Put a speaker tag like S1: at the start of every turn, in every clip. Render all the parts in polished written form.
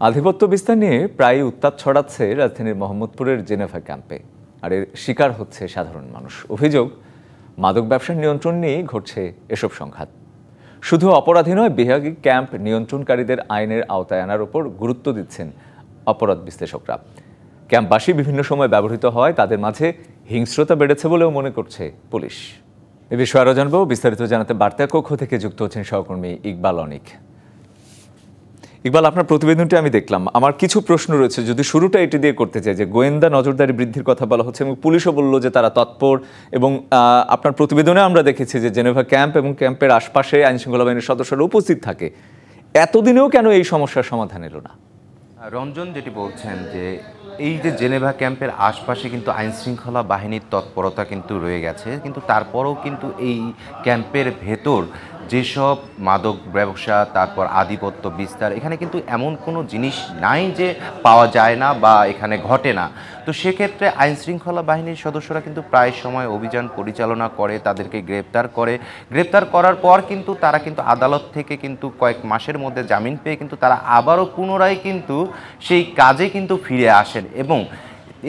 S1: আধিপত্য বিস্তার নিয়ে প্রায় উত্তাপ ছড়াচ্ছে রাজধানীর মোহাম্মদপুরের জেনেভা ক্যাম্পে। আর এর শিকার হচ্ছে সাধারণ মানুষ। অভিযোগ, মাদক ব্যবসার নিয়ন্ত্রণ নিয়েই ঘটছে এসব সংঘাত। শুধু অপরাধী নয়, বিভাগী ক্যাম্প নিয়ন্ত্রণকারীদের আইনের আওতায় আনার উপর গুরুত্ব দিচ্ছেন অপরাধ বিশ্লেষকরা। ক্যাম্পবাসী বিভিন্ন সময় ব্যবহৃত হয়, তাদের মাঝে হিংস্রতা বেড়েছে বলেও মনে করছে পুলিশ। এ বিষয়ে আরও জানবো, বিস্তারিত জানাতে বার্তা কক্ষ থেকে যুক্ত হচ্ছেন সহকর্মী ইকবাল অনিক। ইকবাল, আপনার প্রতিবেদনটি আমি দেখলাম, আমার কিছু প্রশ্ন রয়েছে। যদি শুরুটা এটি দিয়ে করতে চাই, যে গোয়েন্দা নজরদারি বৃদ্ধির কথা বলা হচ্ছে এবং পুলিশও বলল যে তারা তৎপর, এবং আপনার প্রতিবেদনে আমরা দেখেছি যে জেনেভা ক্যাম্প এবং ক্যাম্পের আশপাশে আইনশৃঙ্খলা বাহিনীর সদস্যরা উপস্থিত থাকে। এতদিনেও কেন এই সমস্যার সমাধান এলো না?
S2: রঞ্জন যেটি বলছেন যে এই যে জেনেভা ক্যাম্পের আশপাশে কিন্তু আইনশৃঙ্খলা বাহিনীর তৎপরতা কিন্তু রয়ে গেছে, কিন্তু তারপরেও কিন্তু এই ক্যাম্পের ভেতর যেসব মাদক ব্যবসা, তারপর আধিপত্য বিস্তার, এখানে কিন্তু এমন কোনো জিনিস নাই যে পাওয়া যায় না বা এখানে ঘটে না। তো সেক্ষেত্রে আইনশৃঙ্খলা বাহিনীর সদস্যরা কিন্তু প্রায় সময় অভিযান পরিচালনা করে, তাদেরকে গ্রেপ্তার করার পর কিন্তু তারা কিন্তু আদালত থেকে কিন্তু কয়েক মাসের মধ্যে জামিন পেয়ে কিন্তু তারা আবারও পুনরায় কিন্তু সেই কাজে কিন্তু ফিরে আসেন। এবং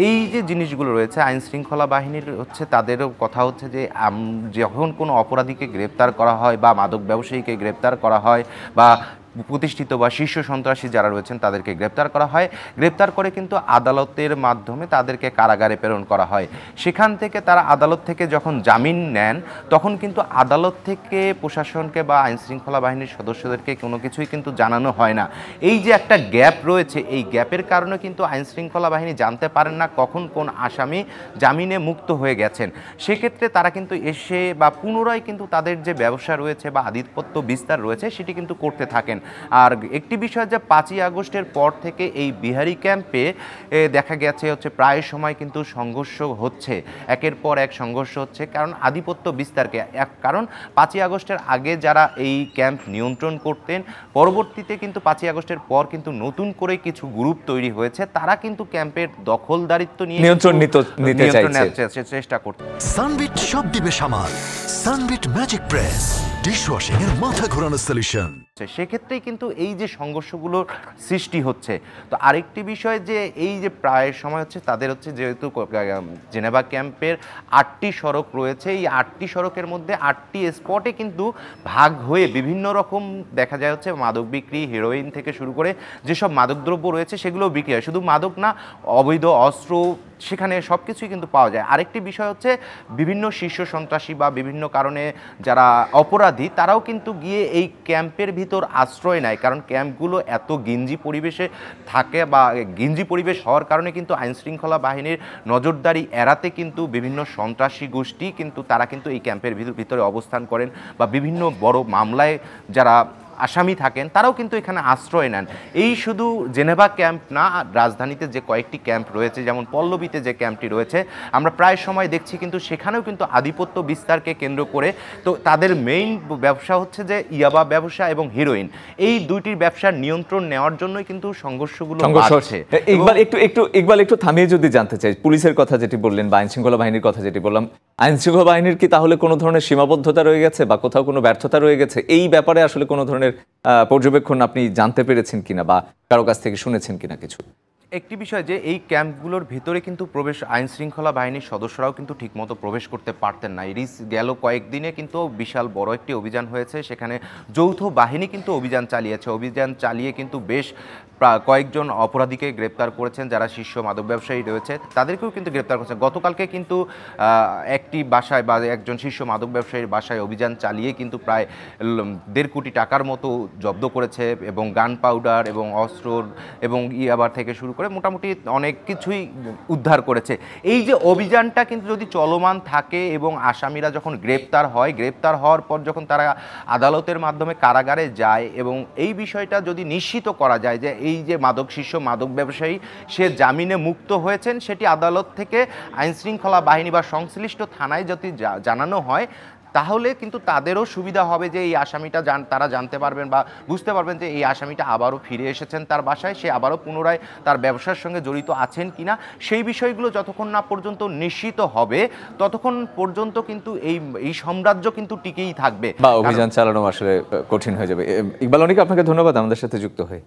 S2: এই যে জিনিসগুলো রয়েছে, আইন শৃঙ্খলা বাহিনীর তাদেরও কথা হচ্ছে যে যখন কোনো অপরাধীকে গ্রেপ্তার করা হয় বা মাদক ব্যবসায়ীকে গ্রেপ্তার করা হয় বা প্রতিষ্ঠিত বা শীর্ষ সন্ত্রাসী যারা রয়েছেন তাদেরকে গ্রেপ্তার করা হয়, গ্রেপ্তার করে কিন্তু আদালতের মাধ্যমে তাদেরকে কারাগারে প্রেরণ করা হয়। সেখান থেকে তারা আদালত থেকে যখন জামিন নেন, তখন কিন্তু আদালত থেকে প্রশাসনকে বা আইনশৃঙ্খলা বাহিনীর সদস্যদেরকে কোনো কিছুই কিন্তু জানানো হয় না। এই যে একটা গ্যাপ রয়েছে, এই গ্যাপের কারণে কিন্তু আইনশৃঙ্খলা বাহিনী জানতে পারেন না কখন কোন আসামি জামিনে মুক্ত হয়ে গেছেন। সেক্ষেত্রে তারা কিন্তু এসে বা পুনরায় কিন্তু তাদের যে ব্যবসা রয়েছে বা আধিপত্য বিস্তার রয়েছে সেটি কিন্তু করতে থাকেন। আর একটি বিষয়, যে 5ই আগস্টের পর থেকে এই বিহারি ক্যাম্পে দেখা গেছে প্রায় সময় কিন্তু সংঘর্ষ হচ্ছে, একের পর এক সংঘর্ষ হচ্ছে। কারণ আধিপত্য বিস্তারকে কারণ 5ই আগস্টের আগে যারা এই ক্যাম্প নিয়ন্ত্রণ করতেন, পরবর্তীতে কিন্তু 5ই আগস্টের পর কিন্তু নতুন করে কিছু গ্রুপ তৈরি হয়েছে, তারা কিন্তু ক্যাম্পের দখলদারিত্ব নিয়ে
S1: নিয়ন্ত্রণ নিতে
S2: চেষ্টা করছে।
S3: সানবিট সব দিবে সামাল। সানবিট ম্যাজিক প্রেস ডিশওয়াশিং এর মাথা ঘোরানো সলিউশন।
S2: সেক্ষেত্রেই কিন্তু এই যে সংঘর্ষগুলোর সৃষ্টি হচ্ছে। তো আরেকটি বিষয়, যে এই যে প্রায় সময় তাদের যেহেতু জেনেভা ক্যাম্পের 8টি সড়ক রয়েছে, এই 8টি সড়কের মধ্যে 8টি স্পটে কিন্তু ভাগ হয়ে বিভিন্ন রকম দেখা যায় মাদক বিক্রি, হেরোইন থেকে শুরু করে যেসব মাদকদ্রব্য রয়েছে সেগুলো বিক্রি হয়। শুধু মাদক না, অবৈধ অস্ত্র, সেখানে সব কিছুই কিন্তু পাওয়া যায়। আরেকটি বিষয় বিভিন্ন শীর্ষ সন্ত্রাসী বা বিভিন্ন কারণে যারা অপরাধী, তারাও কিন্তু গিয়ে এই ক্যাম্পের ভিতর আশ্রয় নেয়। কারণ ক্যাম্পগুলো এত গিঞ্জি পরিবেশে থাকে বা গিঞ্জি পরিবেশ হওয়ার কারণে কিন্তু আইনশৃঙ্খলা বাহিনীর নজরদারি এড়াতে কিন্তু বিভিন্ন সন্ত্রাসী গোষ্ঠী কিন্তু তারা কিন্তু এই ক্যাম্পের ভিতরে অবস্থান করেন বা বিভিন্ন বড় মামলায় যারা আসামি থাকেন তারাও কিন্তু এখানে আশ্রয় নেন। এই শুধু জেনেভা ক্যাম্প না, রাজধানীতে যে কয়েকটি ক্যাম্প রয়েছে, যেমন পল্লবীতে যে ক্যাম্পটি রয়েছে, আমরা প্রায় সময় দেখছি কিন্তু সেখানেও কিন্তু আধিপত্য বিস্তারকে কেন্দ্র করে তো তাদের মেইন ব্যবসা যে ইয়াবা ব্যবসা এবং হিরোইন, এই দুইটির ব্যবসার নিয়ন্ত্রণ নেওয়ার জন্যই কিন্তু সংঘর্ষগুলো বাড়ছে।
S1: ইকবাল, একটু থামিয়ে যদি জানতে চাই, পুলিশের কথা যেটি বললেন বা আইনশৃঙ্খলা বাহিনীর কথা যেটি বললাম, আইনশৃঙ্খলা বাহিনীর কি তাহলে কোনো ধরনের সীমাবদ্ধতা রয়ে গেছে বা কোথাও কোনো ব্যর্থতা রয়ে গেছে? এই ব্যাপারে আসলে কোনো ধরনের পর্যবেক্ষণ আপনি জানতে পেরেছেন কিনা বা কারো কাছ থেকে শুনেছেন কিনা কিছু?
S2: একটি বিষয়, যে এই ক্যাম্পগুলোর ভিতরে কিন্তু আইন শৃঙ্খলা বাহিনীর সদস্যরাও কিন্তু ঠিকমতো প্রবেশ করতে পারতেন না। গেল কয়েকদিনে কিন্তু বিশাল বড় একটি অভিযান হয়েছে, সেখানে যৌথ বাহিনী কিন্তু অভিযান চালিয়ে কিন্তু বেশ কয়েকজন অপরাধীকে গ্রেপ্তার করেছেন, যারা শীর্ষ মাদক ব্যবসায়ী রয়েছে তাদেরকেও কিন্তু গ্রেপ্তার করেছেন। গতকালকে কিন্তু একটি বাসায় বা একজন শীর্ষ মাদক ব্যবসায়ীর বাসায় অভিযান চালিয়ে কিন্তু প্রায় 1.5 কোটি টাকার মতো জব্দ করেছে, এবং গান পাউডার এবং অস্ত্র এবং ইয়াবার থেকে শুরু করে মোটামুটি অনেক কিছুই উদ্ধার করেছে। এই যে অভিযানটা কিন্তু যদি চলমান থাকে এবং আসামিরা যখন গ্রেপ্তার হওয়ার পর যখন তারা আদালতের মাধ্যমে কারাগারে যায়, এবং এই বিষয়টা যদি নিশ্চিত করা যায় যে এই যে শীর্ষ মাদক ব্যবসায়ী সে জামিনে মুক্ত হয়েছেন, সেটি আদালত থেকে আইনশৃঙ্খলা বাহিনী বা সংশ্লিষ্ট থানায় যদি জানানো হয়, তাহলে কিন্তু তাদেরও সুবিধা হবে যে এই আসামিটা তারা জানতে পারবেন বা বুঝতে পারবেন যে এই আসামিটা আবারও ফিরে এসেছেন তার বাসায়, সে আবারও পুনরায় তার ব্যবসার সঙ্গে জড়িত আছেন কিনা। সেই বিষয়গুলো যতক্ষণ না পর্যন্ত নিশ্চিত হবে ততক্ষণ পর্যন্ত কিন্তু এই সাম্রাজ্য কিন্তু টিকেই থাকবে
S1: বা অভিযান চালানো আসলে কঠিন হয়ে যাবে। ইকবাল অনিক, আপনাকে ধন্যবাদ আমাদের সাথে যুক্ত হয়ে।